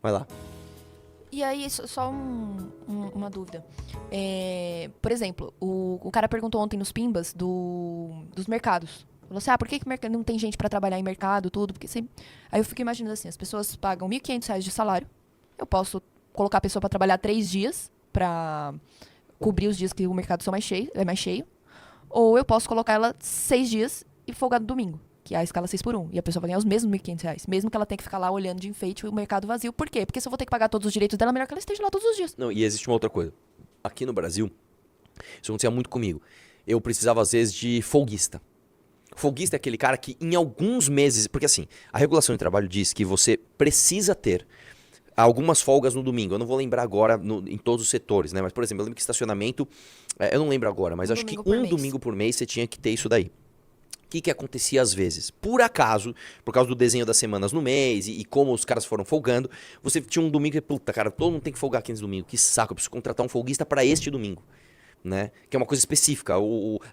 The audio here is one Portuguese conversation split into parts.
Vai lá. E aí, só uma dúvida. Por exemplo, o cara perguntou ontem nos Pimbas dos mercados. Falou assim, por que não tem gente pra trabalhar em mercado, tudo? Porque sempre... Aí eu fico imaginando assim, as pessoas pagam R$ 1.500 de salário. Eu posso colocar a pessoa pra trabalhar 3 dias pra cobrir os dias que o mercado é mais cheio. Ou eu posso colocar ela 6 dias e folgar no domingo, que é a escala 6 por 1. E a pessoa vai ganhar os mesmos R$ 1.500, mesmo que ela tenha que ficar lá olhando de enfeite o mercado vazio. Por quê? Porque se eu vou ter que pagar todos os direitos dela, é melhor que ela esteja lá todos os dias. Não, e existe uma outra coisa. Aqui no Brasil, isso acontecia muito comigo. Eu precisava, às vezes, de folguista. Folguista é aquele cara que em alguns meses... Porque assim, a regulação de trabalho diz que você precisa ter algumas folgas no domingo. Eu não vou lembrar agora em todos os setores, né? Mas, por exemplo, eu lembro que estacionamento... eu não lembro agora, mas acho que domingo por mês você tinha que ter isso daí. O que acontecia às vezes? Por acaso, por causa do desenho das semanas no mês e como os caras foram folgando, você tinha um domingo e, puta, cara, todo mundo tem que folgar aqui nesse domingo. Que saco, eu preciso contratar um folguista para este domingo. Né? Que é uma coisa específica.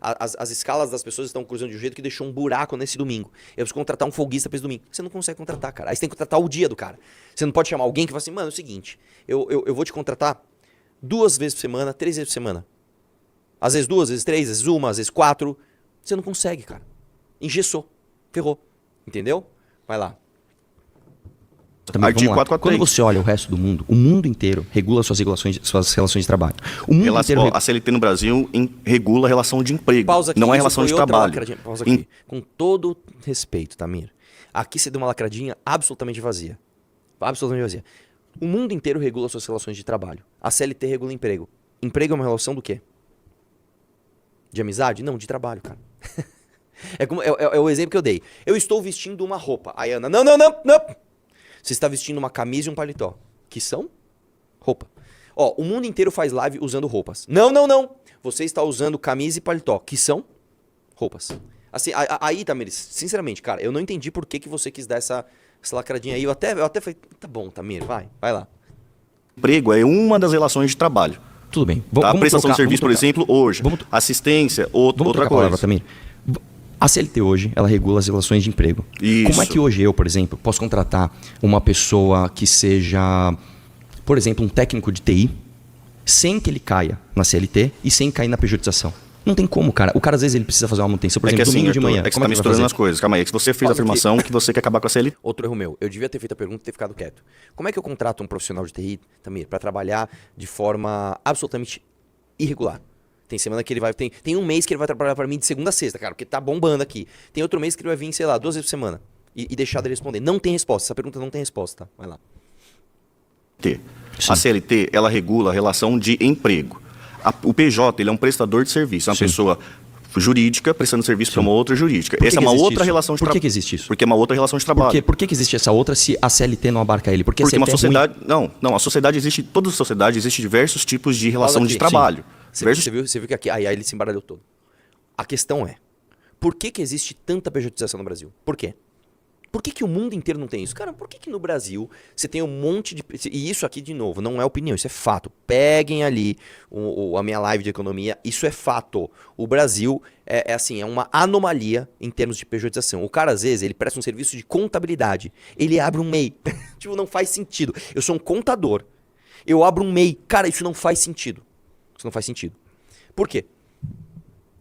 As escalas das pessoas estão cruzando de um jeito que deixou um buraco nesse domingo. Eu preciso contratar um folguista para esse domingo. Você não consegue contratar, cara. Aí você tem que contratar o dia do cara. Você não pode chamar alguém que fala assim, mano, é o seguinte, eu vou te contratar 2 vezes por semana, 3 vezes por semana. Às vezes 2, às vezes 3, às vezes 1, às vezes 4. Você não consegue, cara. Engessou. Ferrou. Entendeu? Vai lá. Também, artigo 443. Quando você olha o resto do mundo, o mundo inteiro regula suas relações de trabalho. O mundo inteiro a CLT no Brasil regula a relação de emprego, pausa aqui, não é relação de trabalho. Pausa aqui. Com todo respeito, Tamir. Aqui você deu uma lacradinha absolutamente vazia. Absolutamente vazia. O mundo inteiro regula suas relações de trabalho. A CLT regula emprego. Emprego é uma relação do quê? De amizade? Não, de trabalho, cara. É o exemplo que eu dei. Eu estou vestindo uma roupa. Aí Ana, não. Você está vestindo uma camisa e um paletó. Que são? Roupa. Ó, o mundo inteiro faz live usando roupas. Não. Você está usando camisa e paletó. Que são? Roupas. Assim, aí, Tamir, sinceramente, cara, eu não entendi por que você quis dar essa lacradinha aí. Eu até falei, tá bom, Tamir, vai lá. Emprego é uma das relações de trabalho. Tudo bem. A prestação de serviço, por exemplo, hoje. Assistência, outra coisa. Palavra, Tamir. A CLT hoje, ela regula as relações de emprego. Isso. Como é que hoje eu, por exemplo, posso contratar uma pessoa que seja, por exemplo, um técnico de TI, sem que ele caia na CLT e sem cair na pejotização? Não tem como, cara. O cara, às vezes, ele precisa fazer uma manutenção, por exemplo, domingo de manhã. É que você está misturando as coisas. Calma aí, que você fez a afirmação que você quer acabar com a CLT. Outro erro meu. Eu devia ter feito a pergunta e ter ficado quieto. Como é que eu contrato um profissional de TI, Tamir, para trabalhar de forma absolutamente irregular? Tem semana que ele vai... Tem um mês que ele vai trabalhar para mim de segunda a sexta, cara, porque tá bombando aqui. Tem outro mês que ele vai vir, sei lá, 2 vezes por semana e deixar de responder. Não tem resposta. Essa pergunta não tem resposta, tá? Vai lá. A CLT, ela regula a relação de emprego. O PJ, ele é um prestador de serviço. É uma pessoa jurídica prestando serviço para uma outra jurídica. Essa é uma outra relação de trabalho. Por que existe isso? Porque é uma outra relação de trabalho. Por que existe essa outra se a CLT não abarca ele? Porque uma sociedade... Não, a sociedade existe... Toda sociedade existe diversos tipos de relação de trabalho. Você viu que aqui... Aí ele se embaralhou todo. A questão é, por que existe tanta pejotização no Brasil? Por quê? Por que o mundo inteiro não tem isso? Cara, por que no Brasil você tem um monte de... E isso aqui, de novo, não é opinião, isso é fato. Peguem ali a minha live de economia, isso é fato. O Brasil é uma anomalia em termos de pejotização. O cara, às vezes, ele presta um serviço de contabilidade. Ele abre um MEI. Tipo, não faz sentido. Eu sou um contador. Eu abro um MEI. Cara, isso não faz sentido. Isso não faz sentido. Por quê?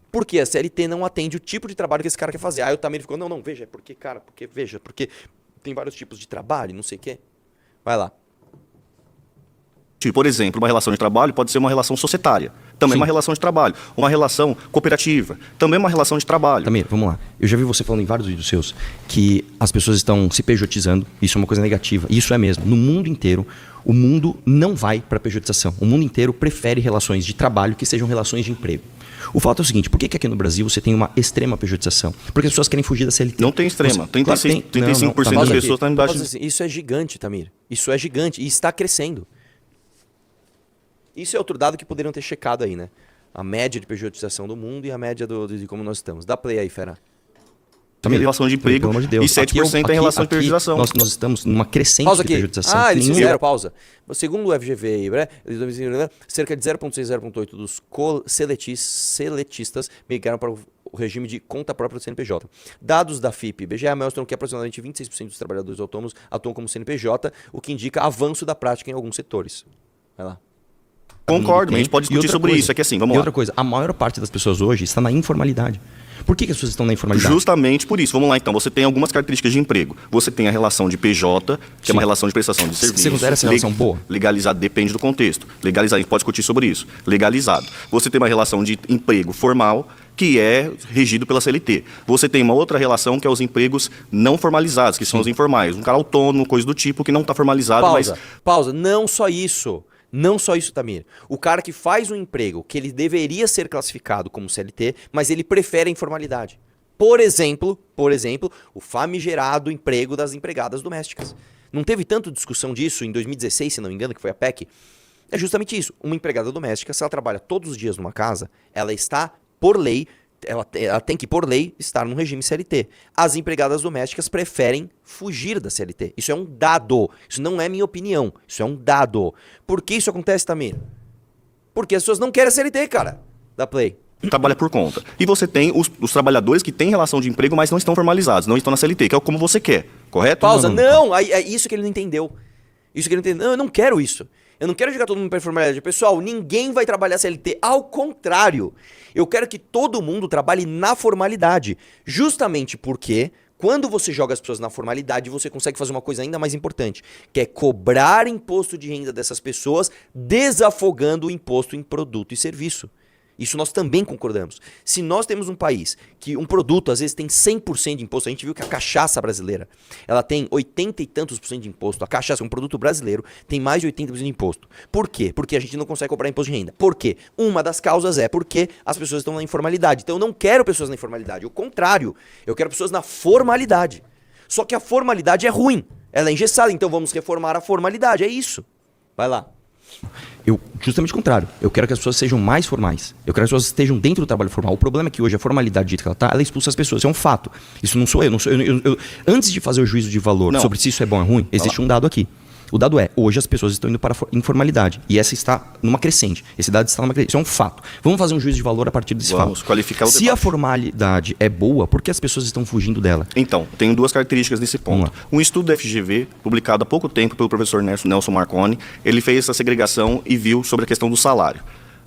Porque a CLT não atende o tipo de trabalho que esse cara quer fazer. Aí o Tamir ficou, não, veja, porque tem vários tipos de trabalho, não sei o quê. Vai lá. Por exemplo, uma relação de trabalho pode ser uma relação societária. Também uma relação de trabalho. Uma relação cooperativa. Também uma relação de trabalho. Tamir, vamos lá. Eu já vi você falando em vários vídeos seus que as pessoas estão se pejotizando. Isso é uma coisa negativa. Isso é mesmo. No mundo inteiro, o mundo não vai para a pejotização. O mundo inteiro prefere relações de trabalho que sejam relações de emprego. O fato é o seguinte, por que aqui no Brasil você tem uma extrema pejotização? Porque as pessoas querem fugir da CLT. Não tem extrema. 35% das pessoas estão embaixo. Isso é gigante, Tamir. Isso é gigante e está crescendo. Isso é outro dado que poderiam ter checado aí, né? A média de pejotização do mundo e a média de como nós estamos. Dá play aí, fera. Também relação de emprego, pelo amor de Deus. E 7% é em relação de pejotização. Nós estamos numa crescente pausa de aqui. pejotização. Eles fizeram pausa. Segundo o FGV, cerca de 0,6 e 0,8 dos seletistas migraram para o regime de conta própria do CNPJ. Dados da FIP e IBGE mostram que aproximadamente 26% dos trabalhadores autônomos atuam como CNPJ, o que indica avanço da prática em alguns setores. Vai lá. Concordo, mas a gente pode discutir sobre isso. É que assim, vamos lá. E outra coisa, a maior parte das pessoas hoje está na informalidade. Por que as pessoas estão na informalidade? Justamente por isso. Vamos lá, então. Você tem algumas características de emprego. Você tem a relação de PJ, que é uma relação de prestação de serviço. Você considera essa relação boa? Legalizado, depende do contexto. Legalizado, a gente pode discutir sobre isso. Legalizado. Você tem uma relação de emprego formal, que é regido pela CLT. Você tem uma outra relação, que é os empregos não formalizados, que são os informais. Um cara autônomo, coisa do tipo, que não está formalizado, Pausa. Não só isso. Não só isso, Tamir. O cara que faz um emprego que ele deveria ser classificado como CLT, mas ele prefere a informalidade. Por exemplo, o famigerado emprego das empregadas domésticas. Não teve tanto discussão disso em 2016, se não me engano, que foi a PEC? É justamente isso. Uma empregada doméstica, se ela trabalha todos os dias numa casa, ela está, por lei, ela tem que, por lei, estar num regime CLT. As empregadas domésticas preferem fugir da CLT. Isso é um dado. Isso não é minha opinião. Isso é um dado. Por que isso acontece, Tamir? Porque as pessoas não querem a CLT, cara, da Play. Trabalha por conta. E você tem os trabalhadores que têm relação de emprego, mas não estão formalizados, não estão na CLT, que é como você quer, correto? Pausa. Não, é isso que ele não entendeu. Isso que ele não entendeu. Não, eu não quero isso. Eu não quero jogar todo mundo para informalidade. Pessoal, ninguém vai trabalhar CLT. Ao contrário, eu quero que todo mundo trabalhe na formalidade. Justamente porque, quando você joga as pessoas na formalidade, você consegue fazer uma coisa ainda mais importante, que é cobrar imposto de renda dessas pessoas, desafogando o imposto em produto e serviço. Isso nós também concordamos. Se nós temos um país que um produto às vezes tem 100% de imposto, a gente viu que a cachaça brasileira, ela tem 80 e tantos por cento de imposto. A cachaça, um produto brasileiro, tem mais de 80% de imposto. Por quê? Porque a gente não consegue cobrar imposto de renda. Por quê? Uma das causas é porque as pessoas estão na informalidade. Então eu não quero pessoas na informalidade. O contrário, eu quero pessoas na formalidade. Só que a formalidade é ruim. Ela é engessada, então vamos reformar a formalidade. É isso. Vai lá. Justamente o contrário. Eu quero que as pessoas sejam mais formais. Eu quero que as pessoas estejam dentro do trabalho formal. O problema é que hoje a formalidade do jeito que ela está, ela expulsa as pessoas. Isso é um fato. Isso não sou eu. Antes de fazer o juízo de valor sobre se isso é bom ou é ruim, existe um dado aqui. O dado é, hoje as pessoas estão indo para a informalidade. E essa está numa crescente. Esse dado está numa crescente. Isso é um fato. Vamos fazer um juízo de valor a partir desse fato. Vamos qualificar o debate. Se a formalidade é boa, por que as pessoas estão fugindo dela? Então, tenho duas características nesse ponto. Um estudo da FGV, publicado há pouco tempo pelo professor Nelson Marconi, ele fez essa segregação e viu sobre a questão do salário.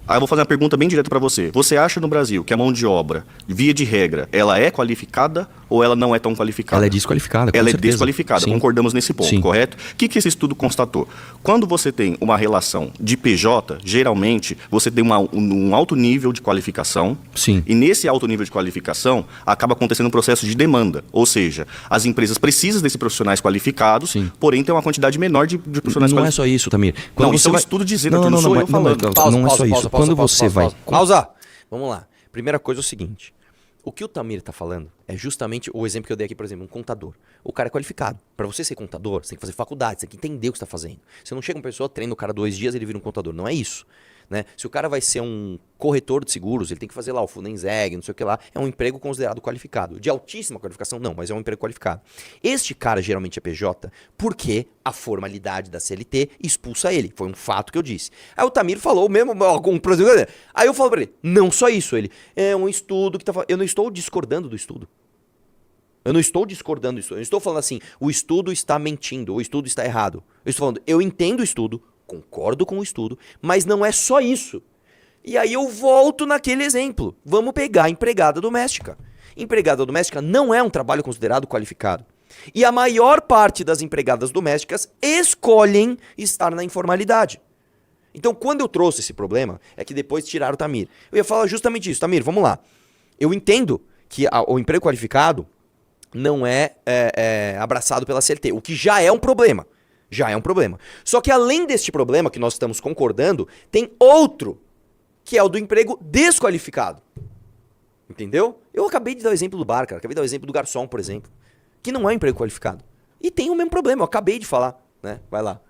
Aí eu vou fazer uma pergunta bem direta para você. Você acha no Brasil que a mão de obra, via de regra, ela é qualificada ou ela não é tão qualificada? Ela é desqualificada, com Ela certeza. é desqualificada, Sim. concordamos nesse ponto, Sim. correto? O que esse estudo constatou? Quando você tem uma relação de PJ, geralmente você tem um alto nível de qualificação. Sim. E nesse alto nível de qualificação, acaba acontecendo um processo de demanda. Ou seja, as empresas precisam desses profissionais qualificados, Sim. porém tem uma quantidade menor de profissionais Não é qualificados. só isso, Tamir. Não, isso é um estudo dizendo que não sou eu falando. Não é só isso. Quando você vai... Pausa. Vamos lá. Primeira coisa é o seguinte. O que o Tamir está falando é justamente o exemplo que eu dei aqui, por exemplo, um contador. O cara é qualificado. Para você ser contador, você tem que fazer faculdade, você tem que entender o que você está fazendo. Você não chega uma pessoa, treina o cara 2 dias e ele vira um contador. Não é isso. Né? Se o cara vai ser um corretor de seguros, ele tem que fazer lá o Funenseg, não sei o que lá. É um emprego considerado qualificado. De altíssima qualificação, não, mas é um emprego qualificado. Este cara geralmente é PJ porque a formalidade da CLT expulsa ele. Foi um fato que eu disse. Aí o Tamir falou mesmo, aí eu falo pra ele, não só isso, ele, é um estudo que tá falando. Eu não estou discordando do estudo. Eu não estou discordando do estudo. Eu não estou falando assim, o estudo está mentindo, o estudo está errado. Eu estou falando, eu entendo o estudo, concordo com o estudo, mas não é só isso. E aí eu volto naquele exemplo. Vamos pegar a empregada doméstica. Empregada doméstica não é um trabalho considerado qualificado. E a maior parte das empregadas domésticas escolhem estar na informalidade. Então, quando eu trouxe esse problema, é que depois tiraram o Tamir. Eu ia falar justamente isso. Tamir, vamos lá. Eu entendo que o emprego qualificado não é abraçado pela CLT, o que já é um problema. Já é um problema. Só que além deste problema que nós estamos concordando, tem outro, que é o do emprego desqualificado. Entendeu? Eu acabei de dar o exemplo do bar, cara. Acabei de dar o exemplo do garçom, por exemplo. Que não é um emprego qualificado. E tem o mesmo problema, eu acabei de falar. Né? Vai lá.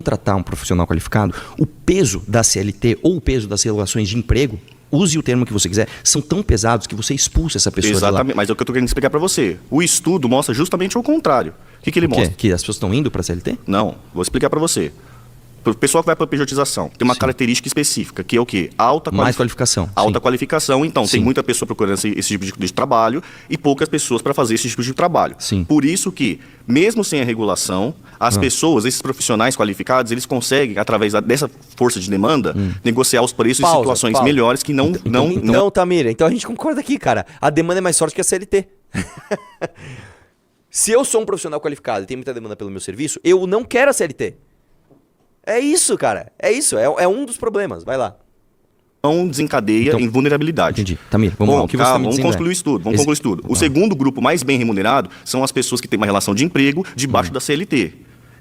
Tratar um profissional qualificado, o peso da CLT ou o peso das relações de emprego, use o termo que você quiser, são tão pesados que você expulsa essa pessoa de lá. Exatamente, mas é o que eu estou querendo explicar para você. O estudo mostra justamente o contrário. O que ele mostra? Que as pessoas estão indo para a CLT? Não, vou explicar para você. O pessoal que vai para a pejotização tem uma característica específica, que é o quê? Mais qualificação. Alta Sim. qualificação, então tem Sim. muita pessoa procurando esse tipo de trabalho e poucas pessoas para fazer esse tipo de trabalho. Sim. Por isso que, mesmo sem a regulação, as pessoas, esses profissionais qualificados, eles conseguem, através dessa força de demanda, negociar os preços em situações melhores que não... Então, Tamir, então a gente concorda aqui, cara. A demanda é mais forte que a CLT. Se eu sou um profissional qualificado e tenho muita demanda pelo meu serviço, eu não quero a CLT. É isso, cara. É isso. É um dos problemas. Vai lá. não desencadeia Então, em vulnerabilidade. Entendi. Tamir, vamos lá. O que você tá me vamos dizendo concluir isso tudo. Vamos concluir isso tudo. O segundo grupo mais bem remunerado são as pessoas que têm uma relação de emprego debaixo da CLT.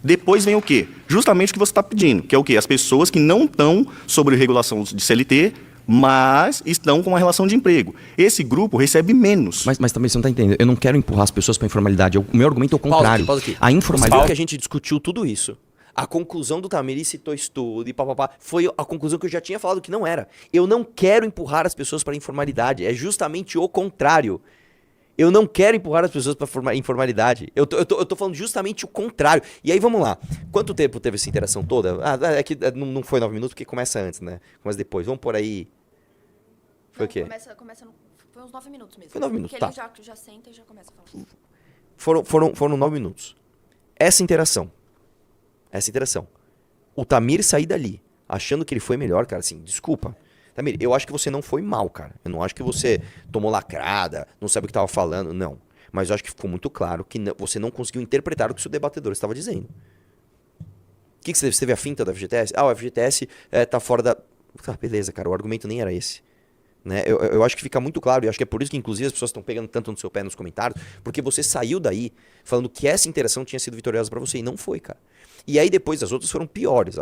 Depois vem o quê? Justamente o que você está pedindo, que é o quê? As pessoas que não estão sobre regulação de CLT, mas estão com uma relação de emprego. Esse grupo recebe menos. Mas também você não está entendendo. Eu não quero empurrar as pessoas para a informalidade. O meu argumento é o contrário. Pausa aqui. A informalidade... que a gente discutiu tudo isso. A conclusão do Tamir citou estudo e papapá, foi a conclusão que eu já tinha falado que não era. Eu não quero empurrar as pessoas para a informalidade. É justamente o contrário. Eu não quero empurrar as pessoas para a informalidade. Eu tô falando justamente o contrário. E aí, vamos lá. Quanto tempo teve essa interação toda? É que não foi 9 minutos, porque começa antes, né? Começa depois. Vamos por aí... Foi o quê? Foi uns 9 minutos mesmo. Foi 9 minutos, porque tá. ele já senta e já começa a falar. Foram 9 minutos. Essa interação. O Tamir sair dali, achando que ele foi melhor, cara, assim, desculpa. Tamir, eu acho que você não foi mal, cara. Eu não acho que você tomou lacrada, não sabe o que tava falando, não. Mas eu acho que ficou muito claro que você não conseguiu interpretar o que o seu debatedor estava dizendo. O que você teve? Você teve a finta da FGTS? Ah, o FGTS tá fora da... Ah, beleza, cara, o argumento nem era esse. Né? Eu acho que fica muito claro, e acho que é por isso que inclusive as pessoas estão pegando tanto no seu pé nos comentários, porque você saiu daí falando que essa interação tinha sido vitoriosa pra você, e não foi, cara. E aí depois as outras foram piores.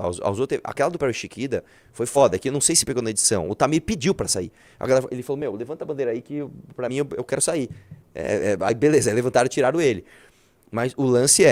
Aquela do Perry Chiquida foi foda, que eu não sei se pegou na edição. O Tamir pediu pra sair. Ele falou, meu, levanta a bandeira aí que pra mim eu quero sair. Aí beleza, aí levantaram e tiraram ele. Mas o lance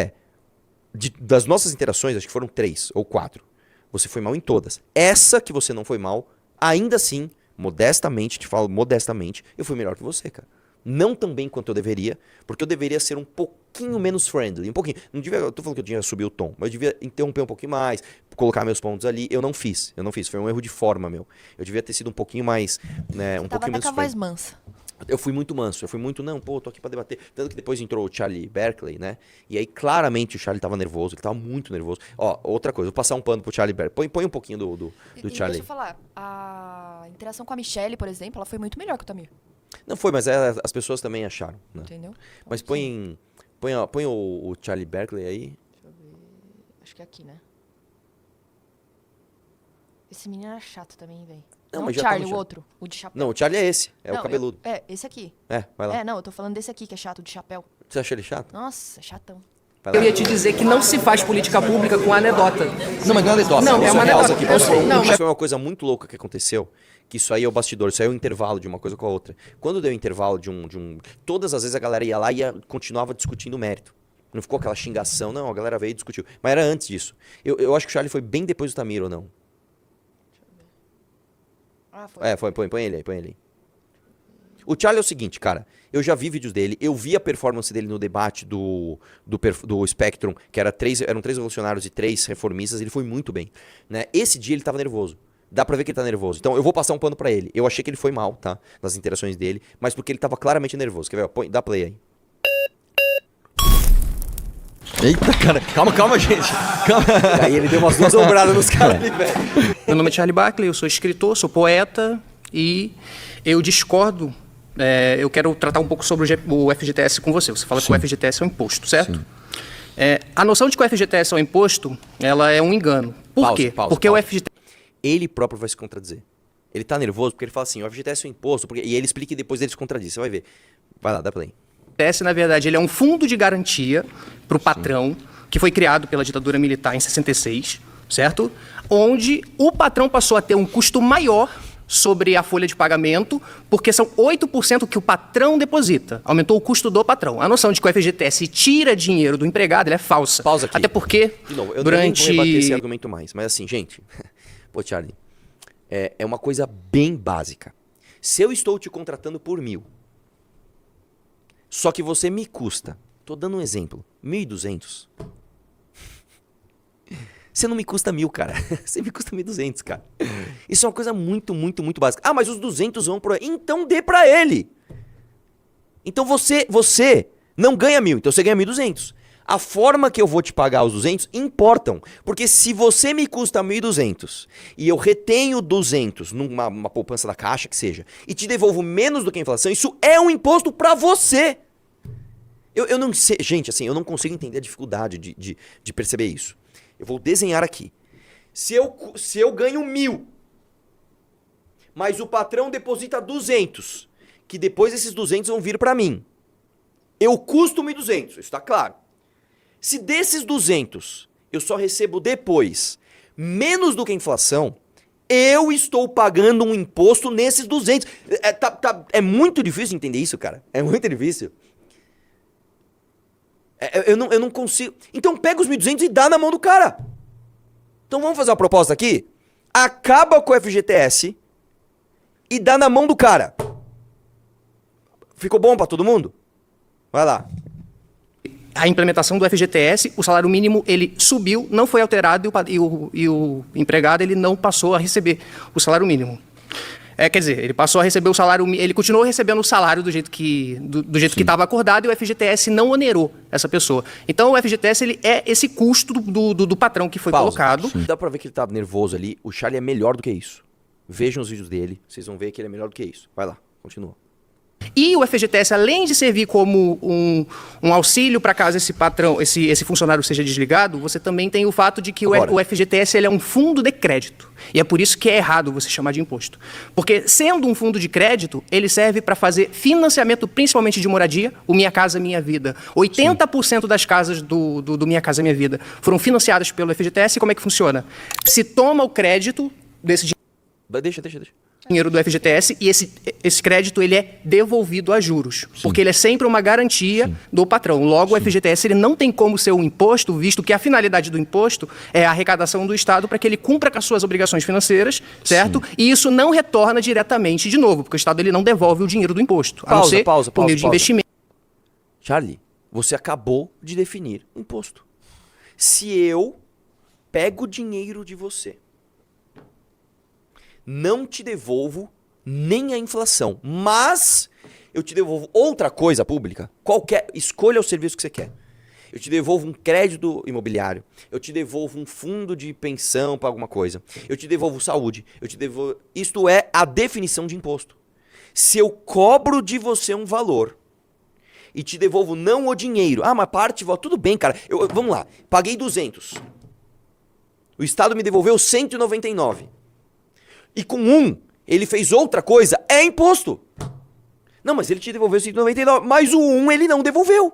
das nossas interações, acho que foram 3 ou 4. Você foi mal em todas. Essa que você não foi mal, ainda assim, modestamente, te falo modestamente, eu fui melhor que você, cara. Não tão bem quanto eu deveria, porque eu deveria ser um pouquinho menos friendly, um pouquinho. Não devia, eu tô falando que eu tinha subir o tom, mas eu devia interromper um pouquinho mais, colocar meus pontos ali. Eu não fiz, foi um erro de forma, meu. Eu devia ter sido um pouquinho mais, né, um pouquinho menos friendly. Tava até com a voz mansa. Eu fui muito manso, não, tô aqui pra debater. Tanto que depois entrou o Charlie Berkeley, né? E aí, claramente, o Charlie tava nervoso, ele tava muito nervoso. Ó, outra coisa, vou passar um pano pro Charlie Berkeley. Põe um pouquinho do Charlie. Deixa eu falar, a interação com a Michelle, por exemplo, ela foi muito melhor que o Tamir. Não foi, mas as pessoas também acharam, né? Entendeu? Mas põe o Charlie Berkeley aí. Deixa eu ver, acho que é aqui, né? Esse menino era chato também, velho. Não o Charlie, o outro, o de chapéu. Não, o Charlie é esse, o cabeludo. Esse aqui. Vai lá. Não, eu tô falando desse aqui, que é chato, de chapéu. Você achou ele chato? Nossa, chatão. Eu ia te dizer que não se faz política pública com anedota. Não, mas não é anedota. Não, é uma anedota. Mas foi uma coisa muito louca que aconteceu, que isso aí é o bastidor, isso aí é o intervalo de uma coisa com a outra. Quando deu o intervalo de um... Todas as vezes a galera ia lá e continuava discutindo o mérito. Não ficou aquela xingação, não, a galera veio e discutiu. Mas era antes disso. Eu acho que o Charlie foi bem depois do Tamir, ou não? Foi. Põe ele aí. O Charlie é o seguinte, cara. Eu já vi vídeos dele, eu vi a performance dele no debate do Spectrum, que eram 3 revolucionários e 3 reformistas, ele foi muito bem. Né? Esse dia ele tava nervoso. Dá pra ver que ele tá nervoso. Então eu vou passar um pano pra ele. Eu achei que ele foi mal, tá? Nas interações dele, mas porque ele tava claramente nervoso. Quer ver? Dá play aí. Eita, cara. Calma, gente. Calma. Aí ele deu umas 2 ombradas nos caras ali, velho. Meu nome é Charlie Berkeley, eu sou escritor, sou poeta e eu discordo. Eu quero tratar um pouco sobre o FGTS com você. Você fala que o FGTS é um imposto, certo? Sim. A noção de que o FGTS é um imposto, ela é um engano. Por quê? Porque o FGTS... Ele próprio vai se contradizer. Ele tá nervoso porque ele fala assim, o FGTS é um imposto, e ele explica e depois ele se contradiz. Você vai ver. Vai lá, dá play. Na verdade, ele é um fundo de garantia para o patrão, que foi criado pela ditadura militar em 66, certo? Onde o patrão passou a ter um custo maior sobre a folha de pagamento, porque são 8% que o patrão deposita. Aumentou o custo do patrão. A noção de que o FGTS tira dinheiro do empregado, ela é falsa. Pausa aqui. Até porque, de novo, eu durante... não vou rebater esse argumento mais, mas assim, gente... Pô, Charlie, é uma coisa bem básica. Se eu estou te contratando por 1.000... Só que você me custa, tô dando um exemplo, 1.200. Você não me custa 1.000, cara. Você me custa 1.200, cara. Isso é uma coisa muito, muito, muito básica. Ah, mas os 200 vão pro... Então dê pra ele. Então você não ganha 1.000, então você ganha 1.200. A forma que eu vou te pagar os 200 importam. Porque se você me custa 1.200 e eu retenho 200 numa poupança da Caixa, que seja, e te devolvo menos do que a inflação, isso é um imposto pra você. Eu não sei, gente, assim, eu não consigo entender a dificuldade de perceber isso. Eu vou desenhar aqui. Se eu ganho 1.000, mas o patrão deposita 200, que depois esses 200 vão vir pra mim, eu custo 1.200, isso tá claro. Se desses 200 eu só recebo depois menos do que a inflação, eu estou pagando um imposto nesses 200. É muito difícil entender isso, cara. É muito difícil. Eu não consigo. Então pega os 1.200 e dá na mão do cara. Então vamos fazer uma proposta aqui? Acaba com o FGTS e dá na mão do cara. Ficou bom pra todo mundo? Vai lá. A implementação do FGTS, o salário mínimo ele subiu, não foi alterado e o empregado ele não passou a receber o salário mínimo. Quer dizer, ele passou a receber o salário, ele continuou recebendo o salário do jeito que estava acordado, e o FGTS não onerou essa pessoa. Então o FGTS ele é esse custo do patrão que foi colocado. Dá pra ver que ele tá nervoso ali. O Charlie é melhor do que isso. Vejam os vídeos dele, vocês vão ver que ele é melhor do que isso. Vai lá, continua. E o FGTS, além de servir como um auxílio para caso esse patrão, esse funcionário seja desligado, você também tem o fato de que o FGTS ele é um fundo de crédito. E é por isso que é errado você chamar de imposto. Porque, sendo um fundo de crédito, ele serve para fazer financiamento principalmente de moradia, o Minha Casa Minha Vida. 80% das casas do Minha Casa Minha Vida foram financiadas pelo FGTS. E como é que funciona? Se toma o crédito desse Deixa. dinheiro do FGTS e esse crédito ele é devolvido a juros, porque ele é sempre uma garantia do patrão. Logo, o FGTS ele não tem como ser um imposto, visto que a finalidade do imposto é a arrecadação do Estado para que ele cumpra com as suas obrigações financeiras, certo? E isso não retorna diretamente de novo, porque o Estado ele não devolve o dinheiro do imposto, a não ser por meio de investimento. Charlie, você acabou de definir o imposto. Se eu pego o dinheiro de você, não te devolvo nem a inflação, mas eu te devolvo outra coisa pública, qualquer, escolha o serviço que você quer. Eu te devolvo um crédito imobiliário, eu te devolvo um fundo de pensão para alguma coisa, eu te devolvo saúde, eu te devolvo... Isto é a definição de imposto. Se eu cobro de você um valor e te devolvo não o dinheiro, mas parte, tudo bem, cara, vamos lá, paguei 200, o Estado me devolveu 199. E com ele fez outra coisa, é imposto. Não, mas ele te devolveu 199, mas o ele não devolveu.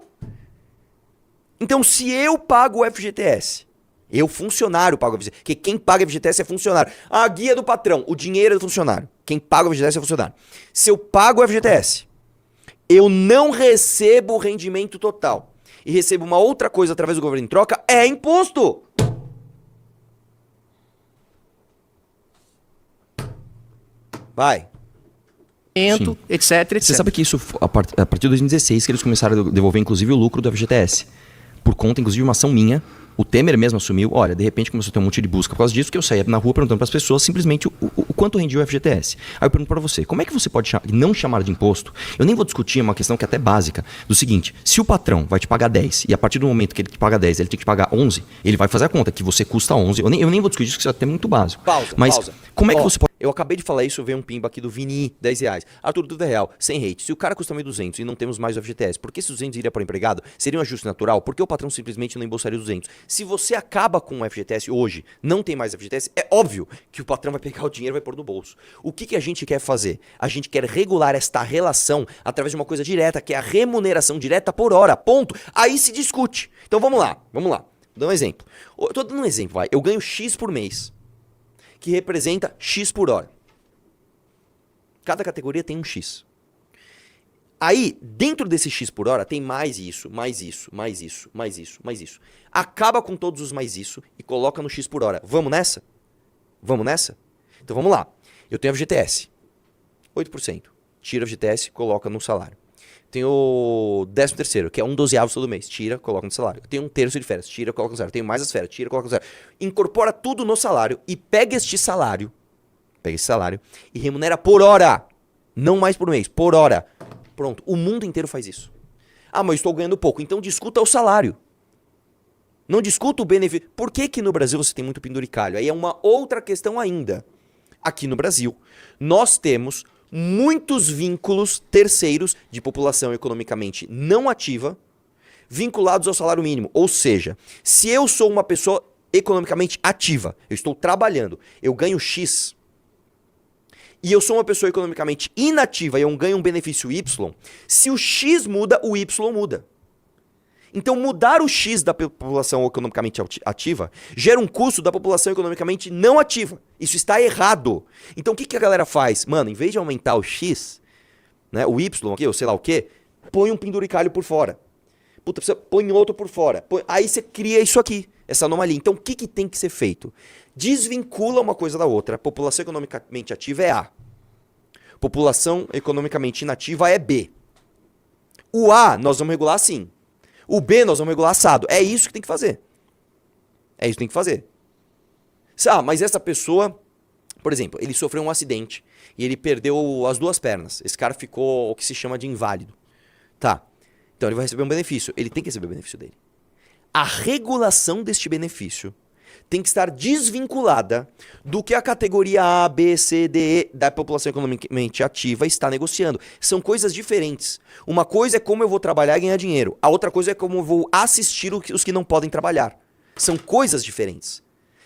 Então, se eu pago o FGTS, eu, funcionário, pago o FGTS, porque quem paga o FGTS é funcionário. A guia do patrão, o dinheiro é do funcionário. Quem paga o FGTS é funcionário. Se eu pago o FGTS, eu não recebo o rendimento total e recebo uma outra coisa através do governo em troca, é imposto. Vai. Etc. Você sabe que isso, a partir de 2016, que eles começaram a devolver, inclusive, o lucro do FGTS. Por conta, inclusive, de uma ação minha. O Temer mesmo assumiu, olha, de repente começou a ter um monte de busca por causa disso, que eu saía na rua perguntando para as pessoas simplesmente o quanto rendia o FGTS. Aí eu pergunto para você, como é que você pode não chamar de imposto? Eu nem vou discutir, é uma questão que é até básica, do seguinte, se o patrão vai te pagar 10 e a partir do momento que ele te paga 10, ele tem que te pagar 11, ele vai fazer a conta que você custa 11. Eu nem vou discutir isso, que isso é até muito básico. Pausa. Como é que você pode... Eu acabei de falar isso, veio um pimba aqui do Vini, R$10. Arthur, tudo é real, sem hate. Se o cara custa 1.200 e não temos mais o FGTS, por que esses 200 iria para o empregado? Seria um ajuste natural? Por que o patrão simplesmente não embolsaria 200? Se você acaba com o FGTS hoje, não tem mais FGTS, é óbvio que o patrão vai pegar o dinheiro e vai pôr no bolso. O que a gente quer fazer? A gente quer regular esta relação através de uma coisa direta, que é a remuneração direta por hora, ponto. Aí se discute. Então vamos lá. Vou dar um exemplo. Eu tô dando um exemplo, vai. Eu ganho X por mês, que representa X por hora. Cada categoria tem um X. Aí, dentro desse X por hora, tem mais isso, mais isso, mais isso, mais isso, mais isso. Acaba com todos os mais isso e coloca no X por hora. Vamos nessa? Vamos nessa? Então vamos lá. Eu tenho FGTS, 8%. Tira o FGTS, coloca no salário. tenho o 13º, que é 1/12 todo mês. Tira, coloca no salário. Eu tenho 1/3 de férias. Tira, coloca no salário. Eu tenho mais as férias. Tira, coloca no salário. Incorpora tudo no salário e pega esse salário e remunera por hora. Não mais por mês, por hora. Pronto, o mundo inteiro faz isso. Ah, mas eu estou ganhando pouco. Então discuta o salário. Não discuta o benefício. Por que que no Brasil você tem muito penduricalho? Aí é uma outra questão ainda. Aqui no Brasil, nós temos muitos vínculos terceiros de população economicamente não ativa vinculados ao salário mínimo. Ou seja, se eu sou uma pessoa economicamente ativa, eu estou trabalhando, eu ganho X, e eu sou uma pessoa economicamente inativa e eu ganho um benefício Y, se o X muda, o Y muda. Então mudar o X da população economicamente ativa gera um custo da população economicamente não ativa. Isso está errado. Então o que que a galera faz? Mano, em vez de aumentar o X, né, o Y aqui, ou sei lá o quê, põe um penduricalho por fora. Puta, você põe outro por fora. Aí você cria isso aqui, essa anomalia. Então o que que tem que ser feito? Desvincula uma coisa da outra. A população economicamente ativa é A. População economicamente inativa é B. O A nós vamos regular assim. O B nós vamos regular assado. É isso que tem que fazer. É isso que tem que fazer. Ah, mas essa pessoa, por exemplo, ele sofreu um acidente e ele perdeu as 2 pernas. Esse cara ficou o que se chama de inválido. Tá. Então ele vai receber um benefício. Ele tem que receber o benefício dele. A regulação deste benefício tem que estar desvinculada do que a categoria A, B, C, D, E da população economicamente ativa está negociando. São coisas diferentes. Uma coisa é como eu vou trabalhar e ganhar dinheiro. A outra coisa é como eu vou assistir os que não podem trabalhar. São coisas diferentes.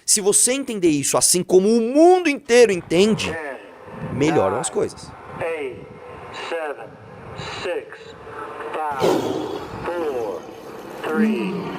Se você entender isso assim como o mundo inteiro entende, melhoram as coisas. 8, 7, 6, 5, 4, 3,